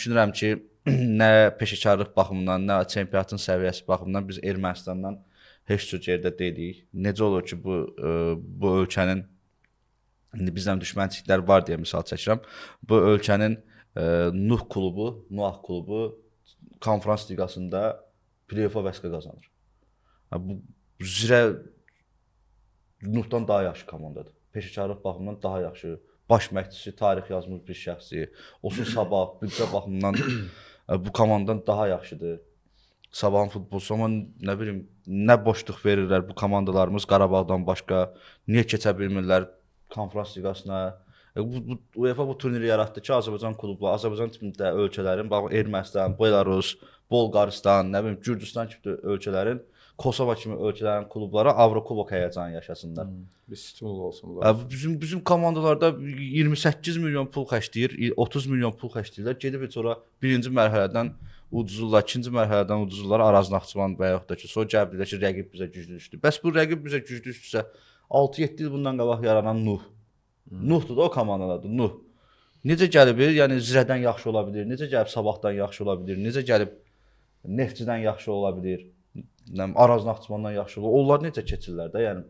düşünürəm ki, nə peşəkarlıq baxımından, nə çempionatın səviyyəsi baxımından biz Ermənistandan heç cür geridə deyilik. Necə olur ki, bu ölkənin indi bizdən düşmənçiliklər var deyə misal çəkirəm. Bu ölkənin Nuh klubu konferans liqasında play-offa vəsqə qazanır. Bu zirə Nuhdan daha yaxşı komandadır. Peşəkarlıq baxımından daha yaxşı. Baş məşqçisi, tarix yazmış bir şəxsi. Olsun Sabah, büdcə baxımından bu komandadan daha yaxşıdır. Sabahın futbolçusu, amma nə bilim, nə boşluq verirlər bu komandalarımız Qarabağdan başqa. Niyə keçə bilmirlər konferans liqasına? UEFA bu turniri yaratdı ki, Azərbaycan klubları, Azərbaycan tipində ölkələrin, bax Ermənistan, Belarus, Bolqarıstan, nə bilim, Gürcüstan kimi ölkələrin, Kosova kimi ölkələrin klubları Avrokubok həyəcanı yaşasınlar. Bir stimul olsun bunlar. Bizim komandalarda 28 milyon pul xərcləyir, 30 milyon pul xərcləyirlər. Gedib heç ora birinci mərhələdən uduzurlar, ikinci mərhələdən uduzurlar Araz Naxçıvan və yaxud da ki, sonra gəliblər ki, rəqib bizə güclü düşdü. Bəs bu rəqib bizə güclü düşdüsə, 6-7 il bundan qabaq yaranan Nuh. Nuhdur da o komandalardır, Nuh. Necə gəlib, yəni Zirədən yaxşı ola bilir, necə gəlib Sabahdan yaxşı ola bilir, necə gəlib Neftçidən yaxşı ola bilir, Araz Naxçıvandan yaxşı ola. Onlar necə keçirlər də, yəni